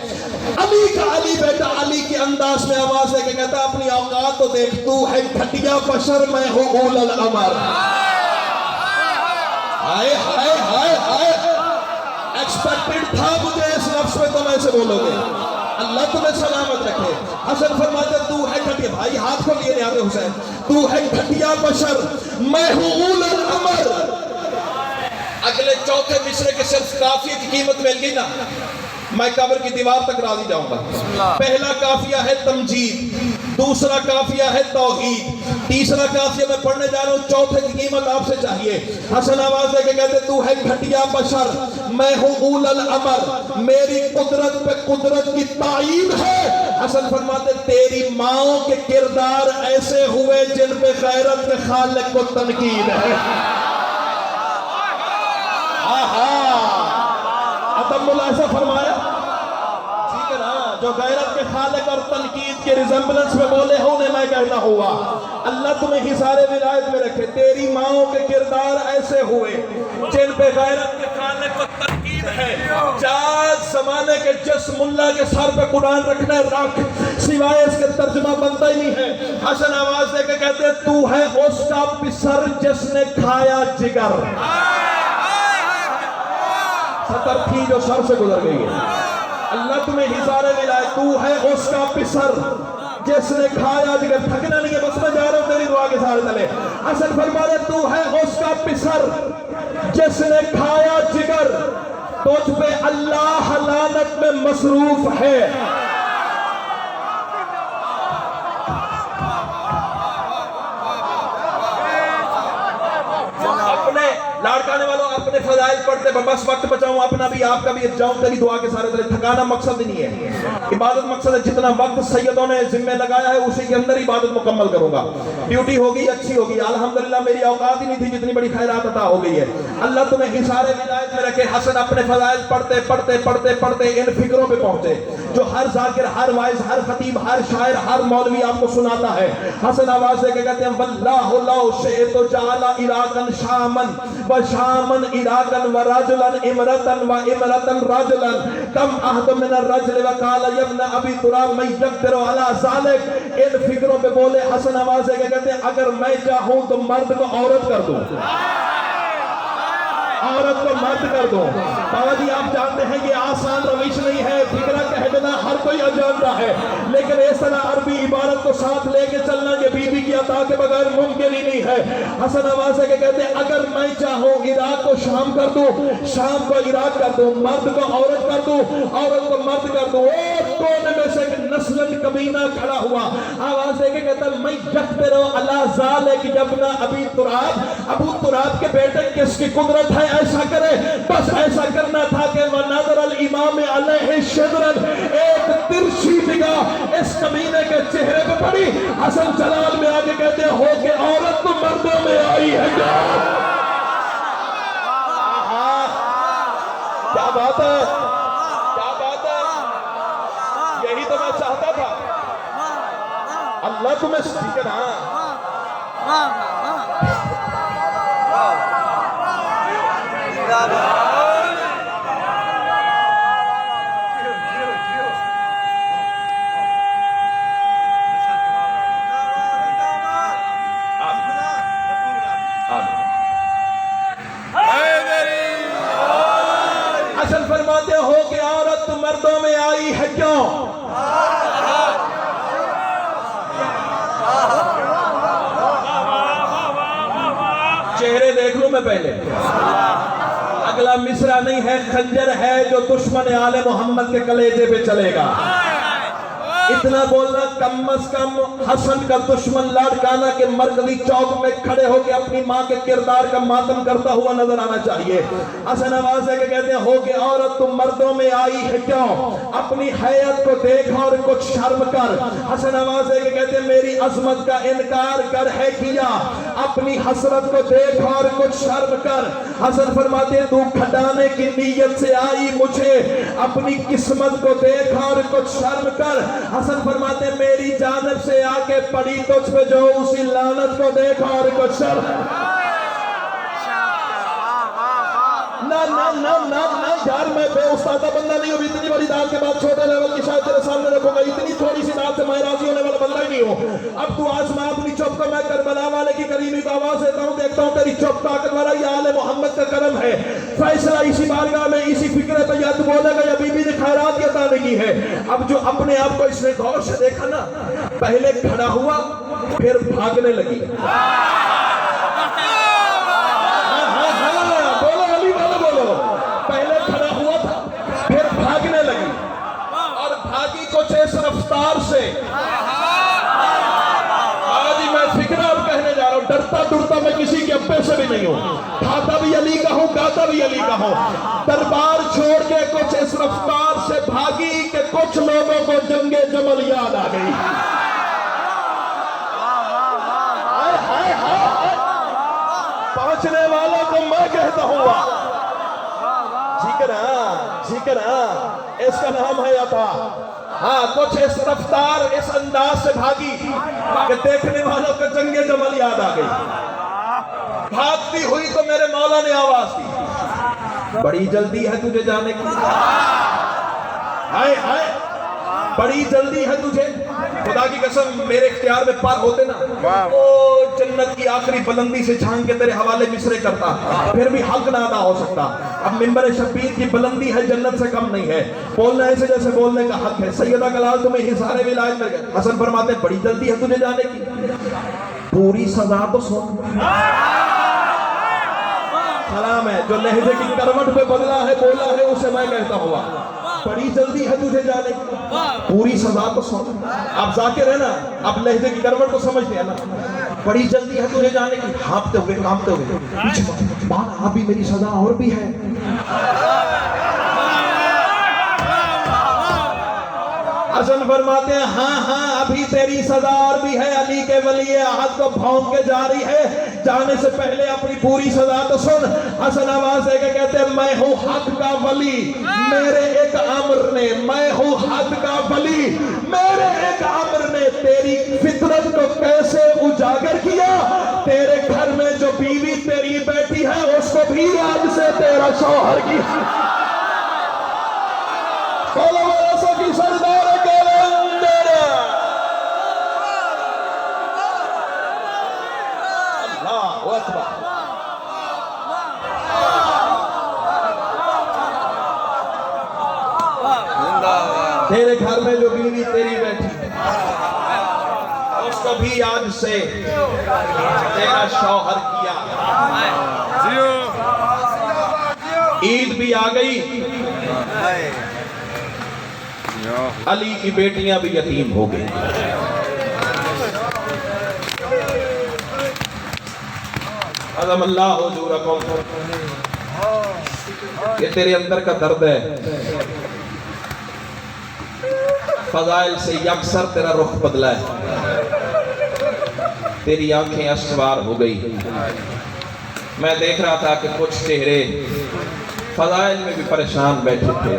علی کا علی بیٹا علی کے انداز میں آواز ہے کہ کہتا اپنی اوقات تو دیکھ، تو ہے گھٹیا بشر، میں ہوں اول الامر۔ ہائے ہائے ہائے ہائے، ایکسپیکٹڈ تھا مجھے اس لفظ میں تم ایسے بولو گے، اللہ تمہیں سلامت رکھے۔ حسن فرماتے تو ہے گھٹیا، بھائی ہاتھ کو لیے نیاز حسین، تو ہے گھٹیا بشر، میں ہوں اول الامر۔ اگلے چوتھے مصرے کے صرف کافیہ کی قیمت مل گئی نا، میں قبر کی دیوار تک راضی جاؤں گا۔ پہلا کافیہ ہے تمجید، دوسرا کافیہ ہے توحید، تیسرا کافیہ میں پڑھنے جا رہا ہوں، چوتھے کی قیمت آپ سے چاہیے۔ حسن آواز دے کے کہتے تو ہے گھٹیا بشر، میں ہوں اول الامر، میری قدرت پہ قدرت کی تائید ہے۔ حسن فرماتے تیری ماؤں کے کردار ایسے ہوئے جن پہ غیرت میں خالق کو تنقید ہے۔ ادب ایسا فرمایا، ٹھیک ہے نا، جو غیرت کے خالق اور تنقید کے ریزمبلنس میں بولے ہوں نے میں کہنا ہوا۔ اللہ تمہیں حصار ولایت میں رکھے، تیری ماؤں کے کردار ایسے ہوئے جن پہ غیرت کے خالق کو تنقید ہے۔ جاز زمانے کے جس ملا کے سر پہ قرآن رکھنے رکھ، سوائے اس کے ترجمہ بنتا ہی نہیں ہے۔ حسن آواز دے کے کہتے تو ہے اس کا پسر جس نے کھایا جگر، سطر تھی جو سر سے گزر گئی ہے۔ اللہ تمہیں حصار ولایت، تو ہے اس کا پسر جس نے کھایا جگر، تھکنا نہیں ہے، بس میں جا رہا ہوں تیری دعا کے سارے تلے۔ حسن فرماتے تو ہے اس کا پسر جس نے کھایا جگر، تجھ پہ اللہ لعنت میں مصروف ہے۔ اپنے لاڑکانے والوں اپنے فضائل پڑھتے، بس وقت بچاؤں اپنا بھی آپ کا بھی، جاؤں تیری دعا کے سارے تلے۔ تھکانا مقصد نہیں ہے، عبادت مقصد ہے۔ جتنا وقت سیدوں نے ذمہ لگایا ہے اسی کے اندر عبادت مکمل کروں گا۔ ڈیوٹی ہوگی اچھی ہوگی، الحمدللہ میری اوقات ہی نہیں تھی جتنی بڑی خیرات عطا ہو گئی ہے۔ اللہ تمہیں حصار ولایت میں رکھے۔ حسن اپنے فضائل پڑھتے پڑھتے پڑھتے پڑھتے ان فکروں پہ پہنچے جو ہر ذاکر، ہر وائز، ہر خطیب، ہر شاعر، ہر مولوی آپ کو سناتا ہے۔ حسن آواز دے کے کہتے ہیں واللہ لو شئت جعل عراقا شاما وشاما عراقا ورجلا امرتا وامرتا رجلا کم عہد من الرجل وقال یا ابن ابی تراب من یقدر علی ذلک۔ ان فکروں پہ بولے حسن آواز دے کے کہتے ہیں اگر میں چاہوں تو مرد کو عورت کر دوں، عورت کو مرد کر دو. بابا جی آپ جانتے ہیں یہ آسان روش نہیں ہے, فکرہ کہہ دینا ہر کوئی جانتا ہے, لیکن اس طرح عربی عبارت کو ساتھ لے کے چلنا یہ بیوی کی عطا کے بغیر ممکن ہی نہیں ہے. حسن نواسے کے کہتے ہیں اگر میں چاہوں عراق کو شام کر دوں, شام کو عراق کر دوں, مرد کو عورت کر دوں, عورت کو مرد کر دوں, اور کونے میں سے ایک نسلن کمینہ کھڑا ہوا آواز دے کے کہتا ہے میں یکتے رہو اللہ ذالک جبنا ابی تراب, ابو تراب کے بیٹے کس کی قدرت ہے ایسا کرے, بس ایسا کرنا تھا کہ وَنَظَرَ الْإِمَامِ عَلَيْهِ شِدْرًا, ایک ترشی نگاہ اس کمینے کے چہرے پہ پڑی. حسن جلال میں آگے کہتے ہیں ہو کہ عورت تو مردوں میں آئی ہے کیا بات ہے, کیا بات ہے, یہی تو میں چاہتا تھا. اللہ تمہیں ٹھیک ہے نا. حسن فرماتے ہو کہ عورت مردوں میں آئی ہے کیوں؟ چہرے دیکھ لوں میں پہلے. اگلا مصرع نہیں ہے, خنجر ہے جو دشمن آل محمد کے کلیجے پہ چلے گا. اتنا بولنا کم از کم حسن کا دشمن لاڑکانہ کے مرکزی چوک میں کھڑے ہو کے اپنی ماں کے کردار کا ماتم کرتا ہوا نظر آنا چاہیے. حسن نواسے کے کہتے ہیں ہو کہ عورت تم مردوں میں آئی ہے کیوں, اپنی حیات کو دیکھ اور کچھ شرم کر. حسن نواسے کے کہتے ہیں میری عظمت کا انکار کر ہے کیا, اپنی حسرت کو دیکھ اور کچھ شرم کر. حسن فرماتے ہیں تو کھٹانے کی نیت سے آئی مجھے, اپنی قسمت کو دیکھ اور کچھ شرم کر. حسن فرماتے ہیں میری جانب سے آ کے پڑی تجھ پہ جو اسی لعنت کو دیکھ اور کچھ شرم. نا یار میں بے استادہ بندہ نہیں ہوں, اتنی بڑی داد کے بعد چھوٹے لیول کی شاید تیرے سامنے رکھوں گا, اتنی تھوڑی سی داد سے میں راضی ہونے والا بندہ ہی نہیں ہوں. اب تو آزما اپنی چپ کو, میں کربلا والے کی کریمی کو آواز دیتا ہوں, دیکھتا ہوں تیری چپ طاقت والا یہ آل محمد کا کرم ہے. فیصلہ اسی بارگاہ میں اسی فکرے پہ یا تو بولے گا یا بی بی نے خیرات کی عطا نہیں ہے. اب جو اپنے آپ کو اس نے غور سے دیکھا نا, پہلے کھڑا ہوا پھر بھاگنے لگی. پہلے کھڑا ہوا تھا پھر بھاگنے لگی, اور بھاگی کچھ اس رفتار سے. آج میں فکرہ اب کہنے جا رہا ہوں, ڈرتا ڈرتا میں کسی کے ابے سے بھی نہیں ہوں, کھاتا بھی علی کا ہوں, گاتا بھی علی کا ہوں. دربار چھوڑ کے کچھ اس رفتار سے بھاگی کہ کچھ لوگوں کو جنگ جمل یاد آ گئی. پہنچنے والوں کو میں کہتا ہوں ذکر اس کا نام ہے عطا. ہاں کچھ اس رفتار اس انداز سے بھاگی کہ دیکھنے والوں کو جنگ جمل یاد آ گئی. بھاگتی ہوئی تو میرے مولا نے آواز دی, بڑی جلدی ہے تجھے جانے کی, ہائے بڑی جلدی ہے تجھے. خدا کی قسم میرے اختیار میں پار ہوتے نا, وہ جنت کی آخری بلندی سے جھانک کے تیرے حوالے مصرے کرتا, پھر بھی حق نہ ادا ہو سکتا. اب منبر شبیر کی بلندی ہے, جنت سے کم نہیں ہے, بولنا ایسے جیسے بولنے کا حق ہے. سیدہ کلال تمہیں حصار ولایت میں گئے. حسن فرماتے ہیں بڑی جلدی ہے تجھے جانے کی, پوری سزا تو سن. سلام ہے جو لہجے کی کروٹ پہ بدلا ہے بولا ہے اسے میں کہتا ہوا, بڑی جلدی ہے تجھے جانے کی, پوری سزا تو سن. آپ ذاکر ہے نا, آپ لہجے کی کروٹ کو سمجھتے ہیں نا. بڑی جلدی ہے تجھے جانے کی, ہانپتے ہوئے کامتے ہوئے, بانا ابھی میری سزا اور بھی ہے. حسن فرماتے ہیں ہاں ابھی تیری سزا اور بھی ہے. علی کے ولی عہد کو بھونک کے جاری ہے, جانے سے پہلے اپنی پوری سزا تو سن. حسن آواز ہے کہ کہتے ہیں میں ہوں حق کا ولی, میرے ایک امر نے, میں ہوں حق کا ولی, میرے ایک امر نے تیری فطرت کو کیسے اجاگر کیا. تیرے گھر میں جو بیوی تیری بیٹی ہے اس کو بھی آج سے تیرا شوہر کی کی سردار تیرے گھر میں جو بیوی تیری بیٹھی ہے اس کو بھی آج سے تیرا شوہر کیا. عید بھی آ گئی, علی کی بیٹیاں بھی یتیم ہو گئی. عظم اللہ حضورکم, یہ تیرے اندر کا درد ہے. فضائل سے یکسر تیرا رخ بدلا ہے, تیری آنکھیں اشکوار ہو گئی. میں دیکھ رہا تھا کہ کچھ چہرے فضائل میں بھی پریشان بیٹھے تھے.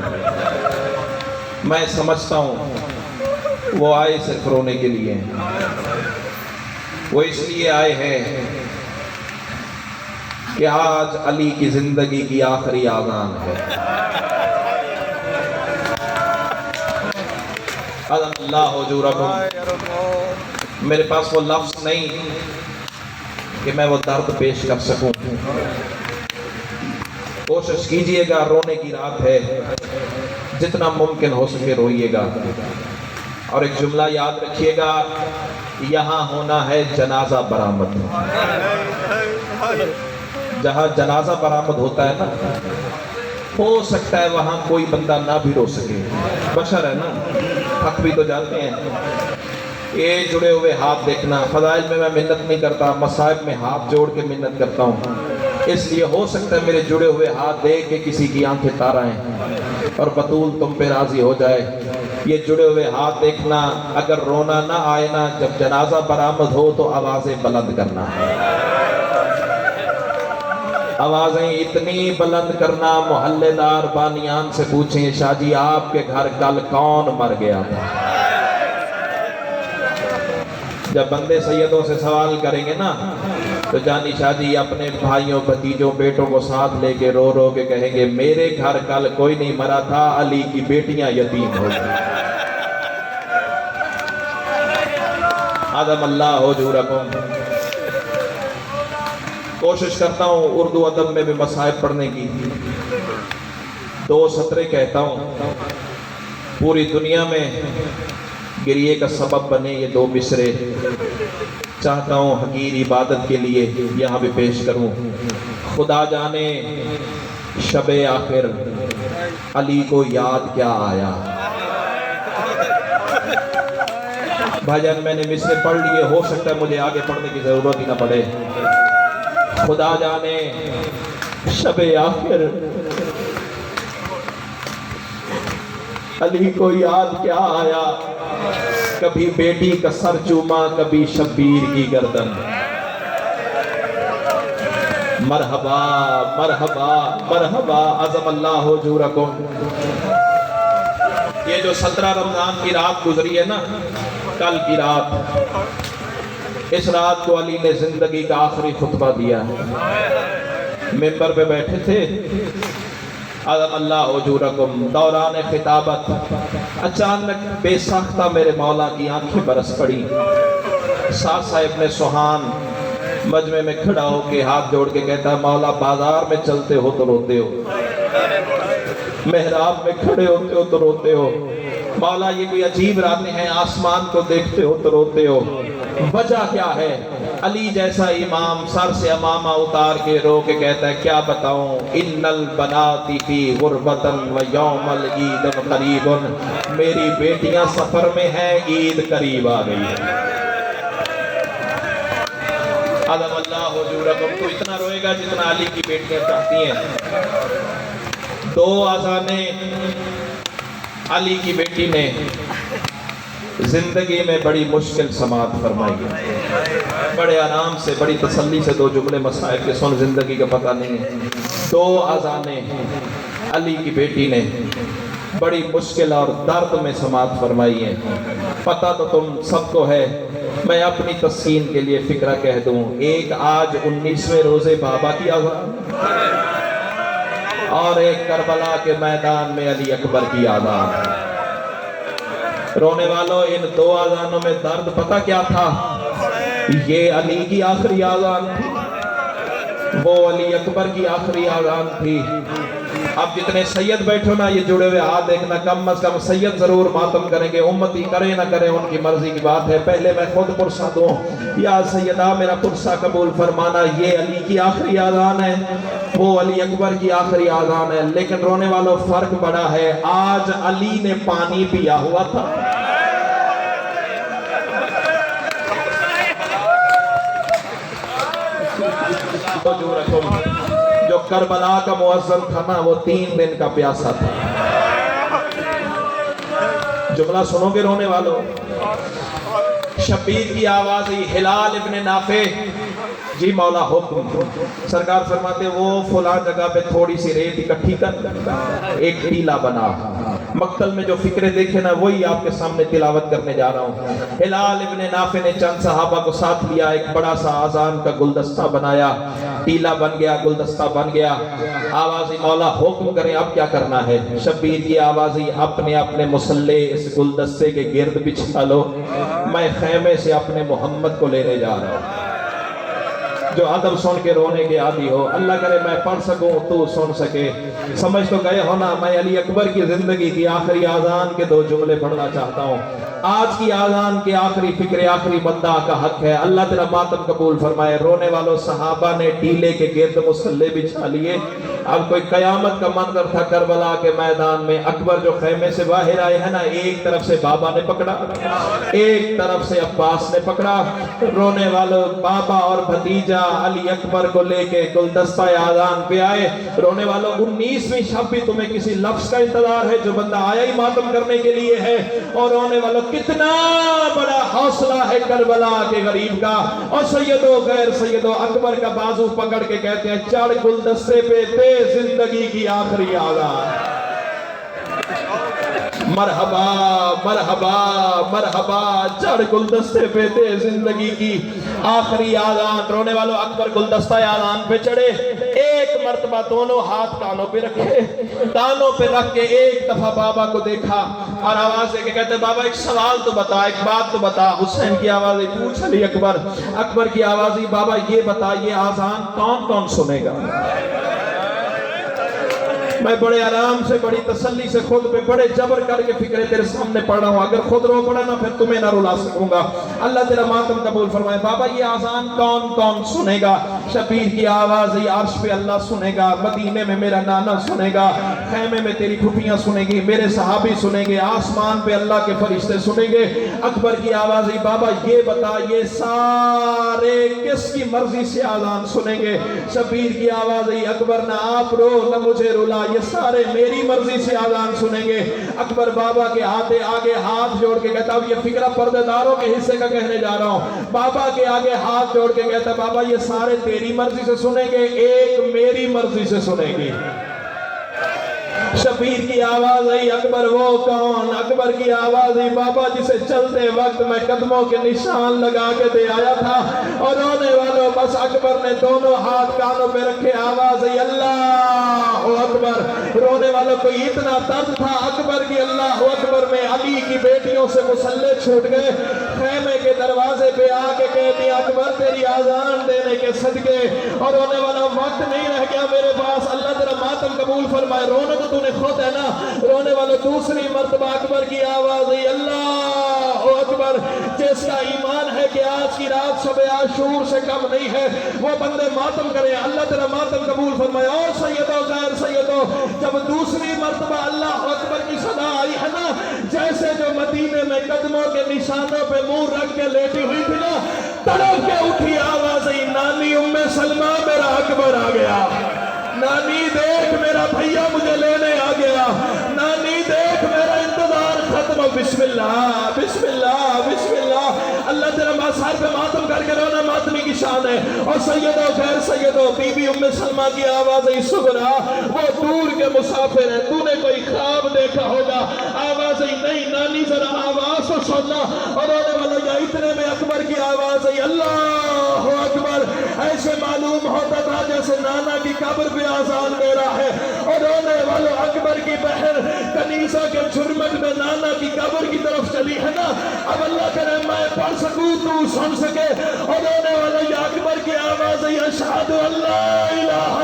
میں سمجھتا ہوں وہ آئے صرف رونے کے لیے, وہ اس لیے آئے ہیں کہ آج علی کی زندگی کی آخری آذان ہے. عظم اللہ حضورکم, میرے پاس وہ لفظ نہیں کہ میں وہ درد پیش کر سکوں. کوشش کیجئے گا, رونے کی رات ہے, جتنا ممکن ہو سکے روئیے گا. اور ایک جملہ یاد رکھیے گا, یہاں ہونا ہے جنازہ برآمد. جہاں جنازہ برآمد ہوتا ہے نا, ہو سکتا ہے وہاں کوئی بندہ نہ بھی رو سکے, بشر ہے نا, حق بھی تو جانتے ہیں. یہ جڑے ہوئے ہاتھ دیکھنا, فضائل میں میں منت نہیں کرتا, مصائب میں ہاتھ جوڑ کے منت کرتا ہوں. اس لیے ہو سکتا ہے میرے جڑے ہوئے ہاتھ دیکھ کے کسی کی آنکھیں تار آئیں اور بطول تم پہ راضی ہو جائے. یہ جڑے ہوئے ہاتھ دیکھنا, اگر رونا نہ آئے نا جب جنازہ برآمد ہو تو آوازیں بلند کرنا, آوازیں اتنی بلند کرنا محلے دار بانیان سے پوچھیں, شاہ جی آپ کے گھر کل کون مر گیا تھا؟ جب بندے سیدوں سے سوال کریں گے نا تو جانی شاہ جی اپنے بھائیوں بھتیجوں بیٹوں کو ساتھ لے کے رو رو کے کہیں گے میرے گھر کل کوئی نہیں مرا تھا, علی کی بیٹیاں یتیم ہو گئی. عظم اللہ حضورکم. کوشش کرتا ہوں اردو ادب میں بھی مصائب پڑھنے کی, 2 سطریں کہتا ہوں, پوری دنیا میں گریے کا سبب بنے یہ 2 مصرے. چاہتا ہوں حقیر عبادت کے لیے یہاں بھی پیش کروں. خدا جانے شب آخر علی کو یاد کیا آیا. بھائی جان میں نے مصرے پڑھ لیے, ہو سکتا ہے مجھے آگے پڑھنے کی ضرورت ہی نہ پڑے. خدا جانے شب آخر علی کو یاد کیا آیا, کبھی بیٹی کا سر چوما کبھی شبیر کی گردن. مرحبا مرحبا مرحبا. عظم اللہ حضورکم. یہ جو 17 رمضان کی رات گزری ہے نا, کل کی رات, اس رات کو علی نے زندگی کا آخری خطبہ دیا ہے. ممبر پہ بیٹھے تھے, عظم اللہ حضورکم, دوران خطابت اچانک بے ساختہ میرے مولا کی آنکھیں برس پڑی. ساسا ابن سوہان مجمع میں کھڑا ہو کے ہاتھ جوڑ کے کہتا ہے مولا بازار میں چلتے ہو تو روتے ہو, محراب میں کھڑے ہوتے ہو تو روتے ہو, مولا یہ کوئی عجیب راتیں ہیں, آسمان کو دیکھتے ہو تو روتے ہو, وجہ کیا ہے؟ علی جیسا امام سر سے امامہ اتار کے رو کے کہتا ہے کیا بتاؤں, ان البناتی فی غربتن و یوم العید قریب, میری بیٹیاں سفر میں ہیں, عید قریب آ گئی ہے. عظم اللہ حضورکم. تو اتنا روئے گا جتنا علی کی بیٹیاں چاہتی ہیں. 2 اذانیں علی کی بیٹی نے زندگی میں بڑی مشکل سماعت فرمائی ہے, بڑے آرام سے بڑی تسلی سے 2 جملے مسائب کے سن, زندگی کا پتہ نہیں ہے. 2 اذانیں علی کی بیٹی نے بڑی مشکل اور درد میں سماعت فرمائی ہے. پتہ تو تم سب کو ہے, میں اپنی تسکین کے لیے فکرہ کہہ دوں, ایک آج 19ویں روزے بابا کی اذان اور ایک کربلا کے میدان میں علی اکبر کی آذان. رونے والوں ان 2 آذانوں میں درد پتہ کیا تھا؟ یہ علی کی آخری آذان تھی, وہ علی اکبر کی آخری آذان تھی. آپ جتنے سید بیٹھو نا یہ جڑے ہوئے ہاتھ دیکھنا، کم از کم سید ضرور ماتم کریں گے، امتی کرے نہ کرے ان کی مرضی کی بات ہے۔ پہلے میں خود پرسہ دوں، یا سیدہ میرا پرسہ قبول فرمانا، یہ علی کی آخری آذان ہے، وہ علی اکبر کی آخری آذان ہے، لیکن رونے والوں فرق بڑا ہے، آج علی نے پانی پیا ہوا تھا، جو کربلا کا مؤذن تھا نا وہ 3 دن کا پیاسا تھا۔ جملہ سنو گے رونے والوں؟ شبیر کی آواز ہی ہلال ابن نافع، جی مولا حکم، سرکار فرماتے وہ فلاں جگہ پہ تھوڑی سی ریت اکٹھی کر ایک ٹیلا بنا، مقتل میں جو فکریں دیکھے نا وہی آپ کے سامنے تلاوت کرنے جا رہا ہوں۔ ہلال ابن نافع نے چند صحابہ کو ساتھ لیا، ایک بڑا سا آذان کا گلدستہ بنایا، ٹیلا بن گیا، گلدستہ بن گیا، آوازی مولا حکم کریں اب کیا کرنا ہے؟ شبیر کی آوازی اپنے اپنے مسلح اس گلدستے کے گرد بچھا لو، میں خیمے سے اپنے محمد کو لینے جا رہا ہوں۔ جو ادب سن کے رونے کے عادی ہو، اللہ کرے میں پڑھ سکوں تو سن سکے، سمجھ تو گئے ہونا میں علی اکبر کی زندگی کی آخری آذان کے 2 جملے پڑھنا چاہتا ہوں۔ آج کی آذان کے آخری فکر آخری بندہ کا حق ہے، اللہ تیرا ماتم قبول فرمائے۔ رونے والوں صحابہ نے ٹیلے کے گرد مسلح بچھا لیے، اب کوئی قیامت کا منظر تھا کربلا کے میدان میں۔ اکبر جو خیمے سے باہر آئے ہیں نا، ایک طرف سے بابا نے پکڑا، ایک طرف سے عباس نے پکڑا، رونے والوں بابا اور بھتیجا علی اکبر کو لے کے گلدستہ آذان پہ آئے۔ رونے والوں 19ویں شب بھی تمہیں کسی لفظ کا انتظار ہے، جو بندہ آیا ہی ماتم کرنے کے لیے ہے، اور رونے والوں کتنا بڑا حوصلہ ہے کربلا کے غریب کا، اور سیدو غیر سیدو اکبر کا بازو پکڑ کے کہتے ہیں چڑھ گلدستے پہ دے زندگی کی آخری آذان، مرحبا مرحبا مرحبا، چڑھ گلدستے پہ دے زندگی کی آخری آذان۔ رونے والوں اکبر گلدستہ آذان پہ چڑھے، ایک مرتبہ دونوں ہاتھ کانوں پہ رکھے، کانوں پہ رکھ کے ایک دفعہ بابا کو دیکھا اور آواز دے کے کہتے بابا ایک سوال تو بتا، ایک بات تو بتا۔ حسین کی آواز پوچھ علی اکبر، اکبر کی آواز بابا یہ بتا یہ آذان کون کون سنے گا؟ میں بڑے آرام سے بڑی تسلی سے خود پہ بڑے جبر کر کے فکریں تیرے سامنے پڑھ رہا ہوں، اگر خود رو پڑا نا پھر تمہیں نہ رلا سکوں گا، اللہ تیرا ماتم قبول فرمائے۔ بابا یہ آذان کون کون سنے گا؟ شبیر کی آواز ہی عرش پہ اللہ سنے گا، مدینے میں میرا نانا سنے گا، خیمے میں تیری پھوپھیاں سنے گی، میرے صحابی سنیں گے، آسمان پہ اللہ کے فرشتے سنیں گے۔ اکبر کی آواز ہی بابا یہ بتا یہ سارے کس کی مرضی سے آذان سنیں گے؟ شبیر کی آواز ہی اکبر نہ آپ رو نہ مجھے رلا، یہ سارے میری مرضی سے آذان سنیں گے۔ اکبر بابا کے آگے ہاتھ جوڑ کے کہتا یہ فکرہ پردہ داروں کے حصے کا کہنے جا رہا ہوں، بابا کے آگے ہاتھ جوڑ کے کہتا بابا یہ سارے تیری مرضی سے سنیں گے، ایک میری مرضی سے سنیں گے۔ شبیر کی آواز آئی اکبر وہ کون؟ اکبر کی آواز آئی بابا جسے چلتے وقت میں قدموں کے نشان لگا کے دے آیا تھا، اور رونے والوں بس اکبر نے دونوں ہاتھ کانوں پہ رکھے، آواز آئی اللہ اکبر۔ رونے والوں کو اتنا درد تھا اکبر کی اللہ اکبر میں، علی کی بیٹیوں سے مسلح چھوٹ گئے، خیمے کے دروازے پہ آ کے کہتی اکبر تیری آذان دینے کے صدقے، اور رونے والا وقت نہیں رہ گیا میرے پاس، اللہ تیرا ماتم قبول فرمائے۔ رونے تو تو نے خود ہے نا، رونے والوں دوسری مرتبہ اکبر کی آواز ہے اللہ اکبر۔ جس کا ایمان ہے کہ آج کی رات شب عاشور سے کم نہیں ہے وہ بندے ماتم کریں، اللہ تیرا ماتم قبول فرمائے۔ اور سیدو غیر سیدو جب دوسری مرتبہ اللہ اکبر کی صدا آئی ہے نا، جیسے جو مدینے میں قدموں کے نشانوں پہ منہ رکھ کے لیٹی ہوئی تھی نا، تڑپ کے اٹھی آواز ہے نانی ام سلمہ میرا اکبر آ گیا، نانی دیکھ میرا بھیا مجھے لینے آ گیا، نانی دیکھ میرا انتظار ختم، بسم اللہ بسم اللہ بسم اللہ۔ اللہ تیرا سر پہ ماتم کر کے رونا ماتمی کی شان ہے۔ اور سیدو غیر سیدو بی بی ام سلمہ کی آواز ہے سغرا، وہ دور کے مسافر ہیں، تو نے کوئی خواب دیکھا ہوگا؟ آواز ہے نہیں نانی ذرا آواز تو سننا، اور رونے والا یا اتنے میں اکبر کی آواز ہے اللہ اکبر۔ ایسے معلوم ہوتا تھا جیسے نانا کی قبر پہ آذان دے رہا ہے، اور رونے والوں اکبر کی بہن کنیسہ کے جھرمٹ میں نانا کی قبر کی طرف چلی ہے نا، اب اللہ کرے میں پڑھ سکوں تو سن سکے، اور رونے والوں یا اکبر کی آواز ہے اشہد ان لا الہ